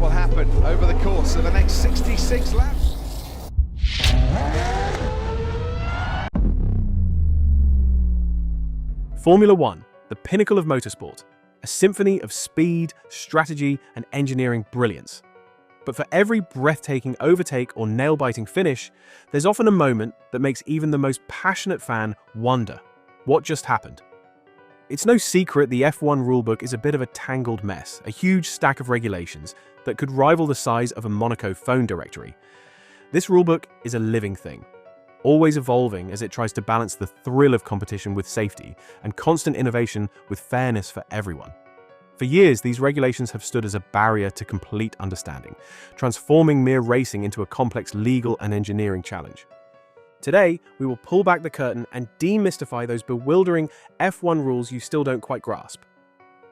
will happen over the course of the next 66 laps. Formula One, the pinnacle of motorsport, a symphony of speed, strategy, and engineering brilliance. But for every breathtaking overtake or nail-biting finish, there's often a moment that makes even the most passionate fan wonder, what just happened? It's no secret the F1 rulebook is a bit of a tangled mess, a huge stack of regulations that could rival the size of a Monaco phone directory. This rulebook is a living thing, always evolving as it tries to balance the thrill of competition with safety and constant innovation with fairness for everyone. For years, these regulations have stood as a barrier to complete understanding, transforming mere racing into a complex legal and engineering challenge. Today, we will pull back the curtain and demystify those bewildering F1 rules you still don't quite grasp.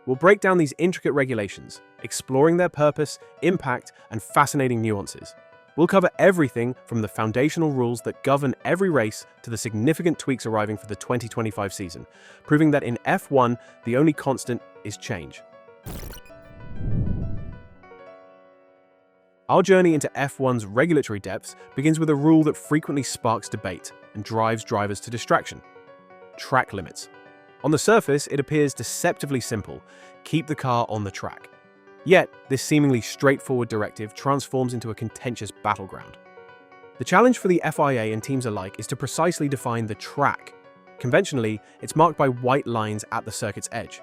We'll break down these intricate regulations, exploring their purpose, impact, and fascinating nuances. We'll cover everything from the foundational rules that govern every race to the significant tweaks arriving for the 2025 season, proving that in F1, the only constant is change. Our journey into F1's regulatory depths begins with a rule that frequently sparks debate and drives drivers to distraction: track limits. On the surface, it appears deceptively simple: keep the car on the track. Yet, this seemingly straightforward directive transforms into a contentious battleground. The challenge for the FIA and teams alike is to precisely define the track. Conventionally, it's marked by white lines at the circuit's edge.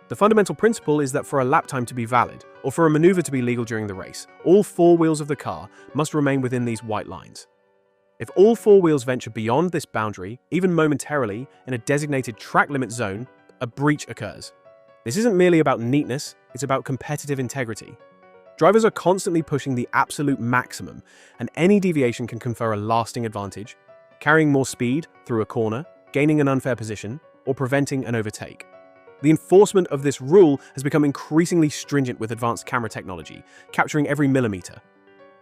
The fundamental principle is that for a lap time to be valid, or for a maneuver to be legal during the race, all four wheels of the car must remain within these white lines. If all four wheels venture beyond this boundary, even momentarily, in a designated track limit zone, a breach occurs. This isn't merely about neatness, it's about competitive integrity. Drivers are constantly pushing the absolute maximum, and any deviation can confer a lasting advantage, carrying more speed through a corner, gaining an unfair position, or preventing an overtake. The enforcement of this rule has become increasingly stringent with advanced camera technology, capturing every millimeter.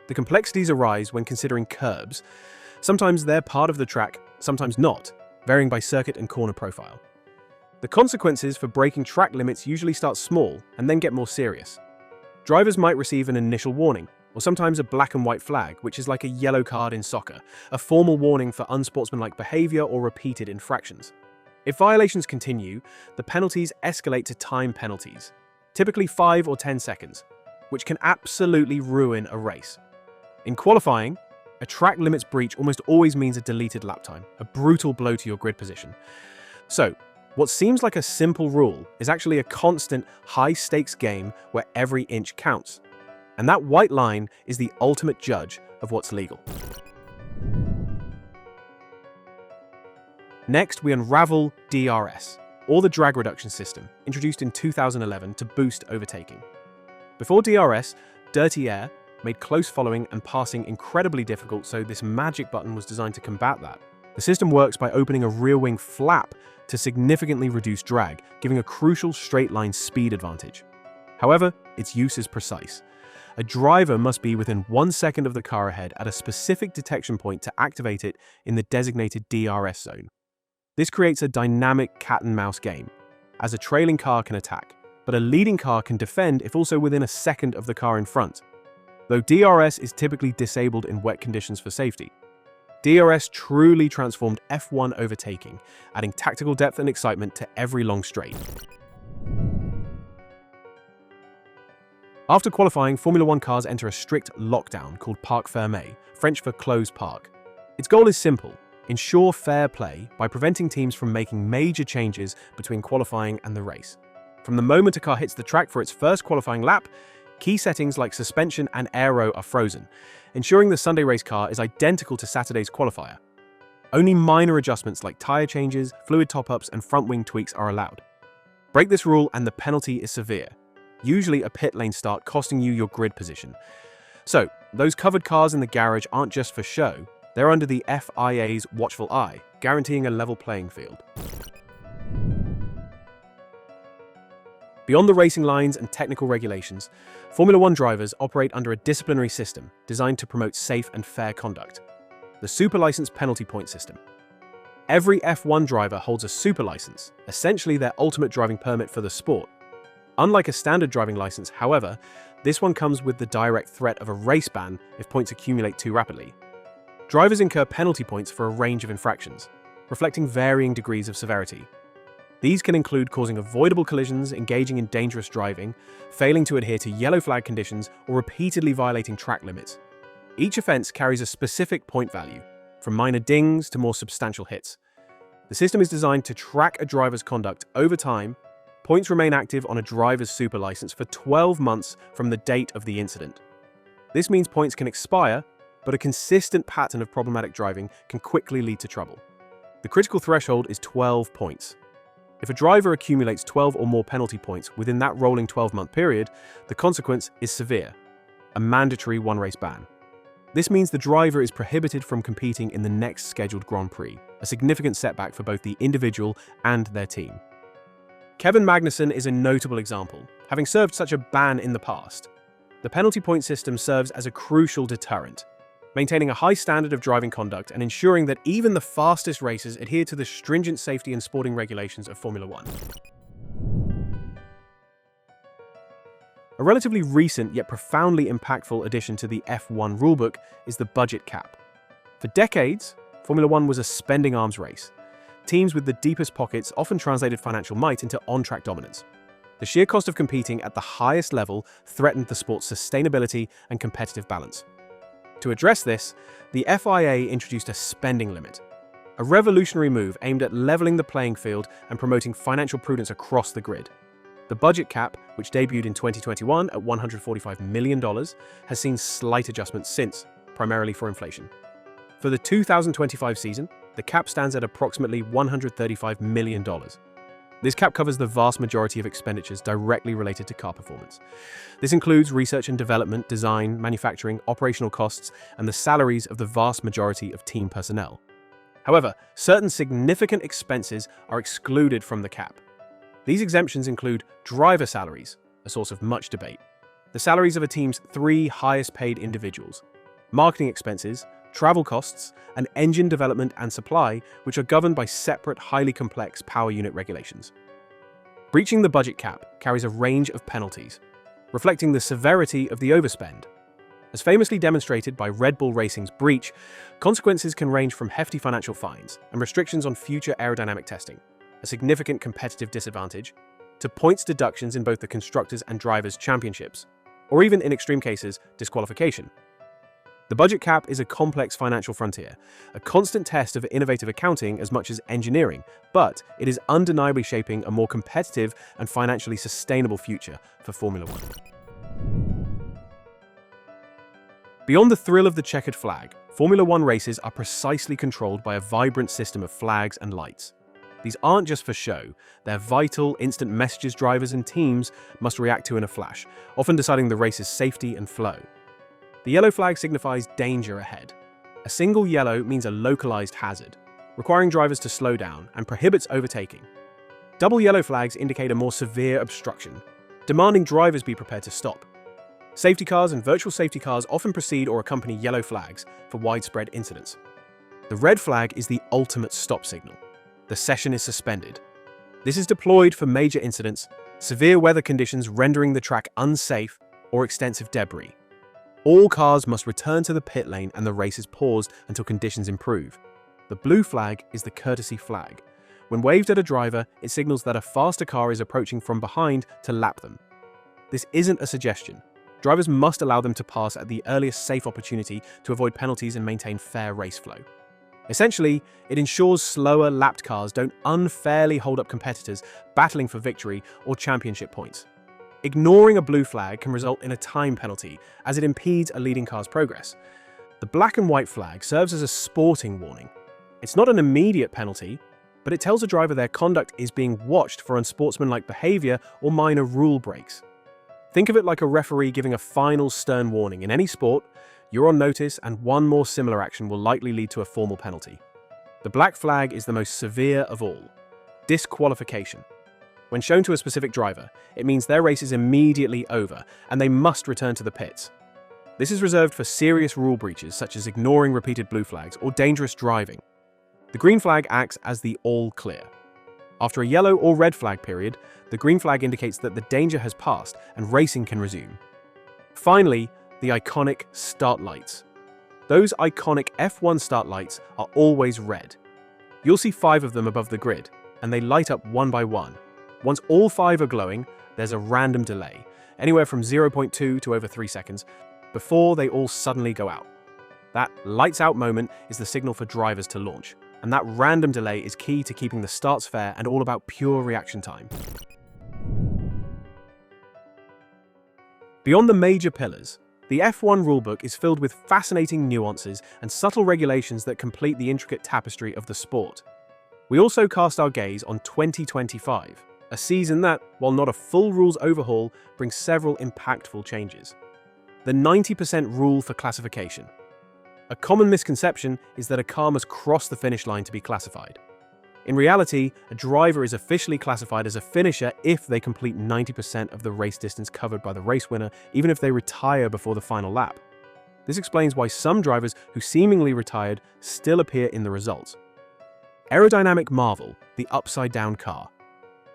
The complexities arise when considering curbs. Sometimes they're part of the track, sometimes not, varying by circuit and corner profile. The consequences for breaking track limits usually start small and then get more serious. Drivers might receive an initial warning, or sometimes a black and white flag, which is like a yellow card in soccer, a formal warning for unsportsmanlike behavior or repeated infractions. If violations continue, the penalties escalate to time penalties, typically 5 or 10 seconds, which can absolutely ruin a race. In qualifying, a track limits breach almost always means a deleted lap time, a brutal blow to your grid position. So, what seems like a simple rule is actually a constant, high-stakes game where every inch counts. And that white line is the ultimate judge of what's legal. Next, we unravel DRS, or the drag reduction system, introduced in 2011 to boost overtaking. Before DRS, dirty air made close following and passing incredibly difficult, so this magic button was designed to combat that. The system works by opening a rear wing flap to significantly reduce drag, giving a crucial straight-line speed advantage. However, its use is precise. A driver must be within 1 second of the car ahead at a specific detection point to activate it in the designated DRS zone. This creates a dynamic cat-and-mouse game, as a trailing car can attack, but a leading car can defend if also within a second of the car in front. Though DRS is typically disabled in wet conditions for safety, DRS truly transformed F1 overtaking, adding tactical depth and excitement to every long straight. After qualifying, Formula One cars enter a strict lockdown called Parc Fermé, French for closed park. Its goal is simple: ensure fair play by preventing teams from making major changes between qualifying and the race. From the moment a car hits the track for its first qualifying lap, key settings like suspension and aero are frozen, ensuring the Sunday race car is identical to Saturday's qualifier. Only minor adjustments like tyre changes, fluid top-ups, and front wing tweaks are allowed. Break this rule and the penalty is severe, usually a pit lane start costing you your grid position. So, those covered cars in the garage aren't just for show, they're under the FIA's watchful eye, guaranteeing a level playing field. Beyond the racing lines and technical regulations, Formula One drivers operate under a disciplinary system designed to promote safe and fair conduct: the Super License Penalty Point System. Every F1 driver holds a super license, essentially their ultimate driving permit for the sport. Unlike a standard driving license, however, This one comes with the direct threat of a race ban if points accumulate too rapidly. Drivers incur penalty points for a range of infractions, reflecting varying degrees of severity. These can include causing avoidable collisions, engaging in dangerous driving, failing to adhere to yellow flag conditions, or repeatedly violating track limits. Each offence carries a specific point value, from minor dings to more substantial hits. The system is designed to track a driver's conduct over time. Points remain active on a driver's super license for 12 months from the date of the incident. This means points can expire, but a consistent pattern of problematic driving can quickly lead to trouble. The critical threshold is 12 points. If a driver accumulates 12 or more penalty points within that rolling 12-month period, the consequence is severe, a mandatory one-race ban. This means the driver is prohibited from competing in the next scheduled Grand Prix, a significant setback for both the individual and their team. Kevin Magnussen is a notable example, having served such a ban in the past. The penalty point system serves as a crucial deterrent, maintaining a high standard of driving conduct and ensuring that even the fastest racers adhere to the stringent safety and sporting regulations of Formula One. A relatively recent yet profoundly impactful addition to the F1 rulebook is the budget cap. For decades, Formula One was a spending arms race. Teams with the deepest pockets often translated financial might into on-track dominance. The sheer cost of competing at the highest level threatened the sport's sustainability and competitive balance. To address this, the FIA introduced a spending limit, a revolutionary move aimed at leveling the playing field and promoting financial prudence across the grid. The budget cap, which debuted in 2021 at $145 million, has seen slight adjustments since, primarily for inflation. For the 2025 season, the cap stands at approximately $135 million. This cap covers the vast majority of expenditures directly related to car performance. This includes research and development, design, manufacturing, operational costs, and the salaries of the vast majority of team personnel. However, certain significant expenses are excluded from the cap. These exemptions include driver salaries, a source of much debate, the salaries of a team's 3 highest-paid individuals, marketing expenses, travel costs, and engine development and supply, which are governed by separate, highly complex power unit regulations. Breaching the budget cap carries a range of penalties, reflecting the severity of the overspend. As famously demonstrated by Red Bull Racing's breach, consequences can range from hefty financial fines and restrictions on future aerodynamic testing, a significant competitive disadvantage, to points deductions in both the Constructors' and Drivers' Championships, or even in extreme cases, disqualification. The budget cap is a complex financial frontier, a constant test of innovative accounting as much as engineering, but it is undeniably shaping a more competitive and financially sustainable future for Formula One. Beyond the thrill of the checkered flag, Formula One races are precisely controlled by a vibrant system of flags and lights. These aren't just for show, they're vital, instant messages drivers and teams must react to in a flash, often deciding the race's safety and flow. The yellow flag signifies danger ahead. A single yellow means a localized hazard, requiring drivers to slow down and prohibits overtaking. Double yellow flags indicate a more severe obstruction, demanding drivers be prepared to stop. Safety cars and virtual safety cars often precede or accompany yellow flags for widespread incidents. The red flag is the ultimate stop signal. The session is suspended. This is deployed for major incidents, severe weather conditions rendering the track unsafe, or extensive debris. All cars must return to the pit lane and the race is paused until conditions improve. The blue flag is the courtesy flag. When waved at a driver, it signals that a faster car is approaching from behind to lap them. This isn't a suggestion. Drivers must allow them to pass at the earliest safe opportunity to avoid penalties and maintain fair race flow. Essentially, it ensures slower, lapped cars don't unfairly hold up competitors battling for victory or championship points. Ignoring a blue flag can result in a time penalty, as it impedes a leading car's progress. The black and white flag serves as a sporting warning. It's not an immediate penalty, but it tells a driver their conduct is being watched for unsportsmanlike behavior or minor rule breaks. Think of it like a referee giving a final stern warning. In any sport, you're on notice, and one more similar action will likely lead to a formal penalty. The black flag is the most severe of all: disqualification. When shown to a specific driver, it means their race is immediately over and they must return to the pits. This is reserved for serious rule breaches such as ignoring repeated blue flags or dangerous driving. The green flag acts as the all clear. After a yellow or red flag period, the green flag indicates that the danger has passed and racing can resume. Finally, the iconic start lights. Those iconic F1 start lights are always red. You'll see 5 of them above the grid, and they light up one by one. Once all 5 are glowing, there's a random delay, anywhere from 0.2 to over 3 seconds, before they all suddenly go out. That lights out moment is the signal for drivers to launch, and that random delay is key to keeping the starts fair and all about pure reaction time. Beyond the major pillars, the F1 rulebook is filled with fascinating nuances and subtle regulations that complete the intricate tapestry of the sport. We also cast our gaze on 2025, a season that, while not a full rules overhaul, brings several impactful changes. The 90% rule for classification. A common misconception is that a car must cross the finish line to be classified. In reality, a driver is officially classified as a finisher if they complete 90% of the race distance covered by the race winner, even if they retire before the final lap. This explains why some drivers who seemingly retired still appear in the results. Aerodynamic marvel, the upside-down car.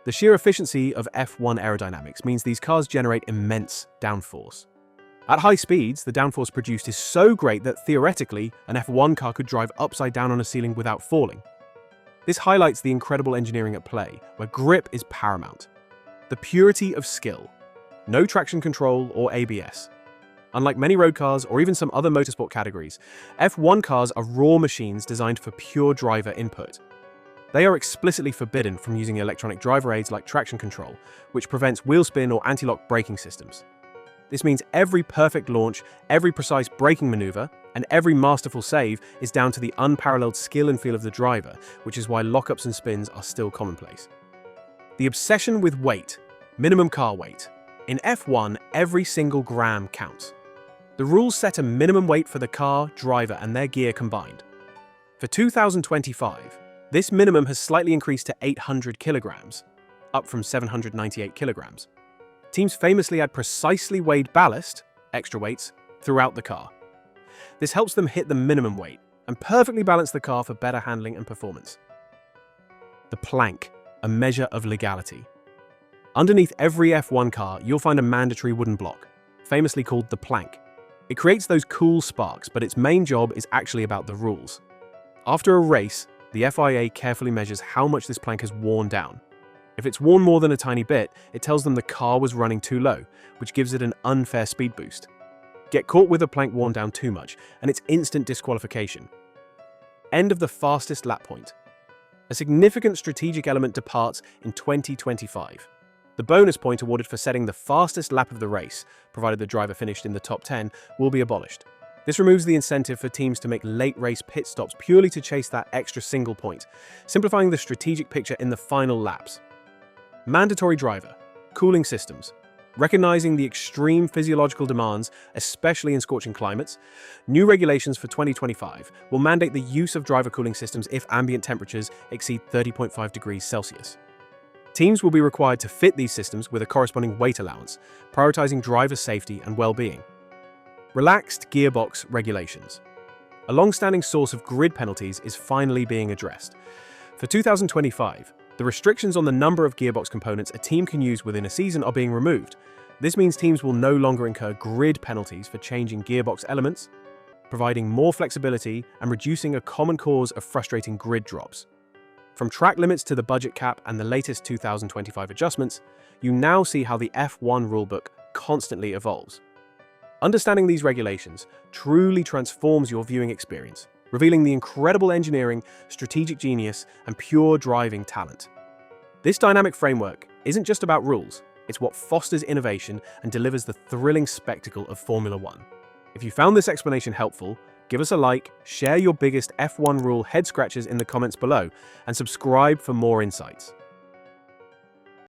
The sheer efficiency of F1 aerodynamics means these cars generate immense downforce. At high speeds, the downforce produced is so great that theoretically, an F1 car could drive upside down on a ceiling without falling. This highlights the incredible engineering at play, where grip is paramount. The purity of skill. No traction control or ABS. Unlike many road cars or even some other motorsport categories, F1 cars are raw machines designed for pure driver input. They are explicitly forbidden from using electronic driver aids like traction control, which prevents wheel spin or anti-lock braking systems. This means every perfect launch, every precise braking maneuver, and every masterful save is down to the unparalleled skill and feel of the driver, which is why lockups and spins are still commonplace. The obsession with weight, minimum car weight. In F1, every single gram counts. The rules set a minimum weight for the car, driver, and their gear combined. For 2025, this minimum has slightly increased to 800 kilograms, up from 798 kilograms. Teams famously add precisely weighed ballast, extra weights, throughout the car. This helps them hit the minimum weight and perfectly balance the car for better handling and performance. The plank, a measure of legality. Underneath every F1 car, you'll find a mandatory wooden block, famously called the plank. It creates those cool sparks, but its main job is actually about the rules. After a race, the FIA carefully measures how much this plank has worn down. If it's worn more than a tiny bit, it tells them the car was running too low, which gives it an unfair speed boost. Get caught with a plank worn down too much, and it's instant disqualification. End of the fastest lap point. A significant strategic element departs in 2025. The bonus point awarded for setting the fastest lap of the race, provided the driver finished in the top 10, will be abolished. This removes the incentive for teams to make late race pit stops purely to chase that extra single point, simplifying the strategic picture in the final laps. Mandatory driver, cooling systems. Recognizing the extreme physiological demands, especially in scorching climates, new regulations for 2025 will mandate the use of driver cooling systems if ambient temperatures exceed 30.5 degrees Celsius. Teams will be required to fit these systems with a corresponding weight allowance, prioritizing driver safety and well-being. Relaxed gearbox regulations. A long-standing source of grid penalties is finally being addressed. For 2025, the restrictions on the number of gearbox components a team can use within a season are being removed. This means teams will no longer incur grid penalties for changing gearbox elements, providing more flexibility and reducing a common cause of frustrating grid drops. From track limits to the budget cap and the latest 2025 adjustments, you now see how the F1 rulebook constantly evolves. Understanding these regulations truly transforms your viewing experience, revealing the incredible engineering, strategic genius, and pure driving talent. This dynamic framework isn't just about rules, it's what fosters innovation and delivers the thrilling spectacle of Formula One. If you found this explanation helpful, give us a like, share your biggest F1 rule head scratches in the comments below, and subscribe for more insights.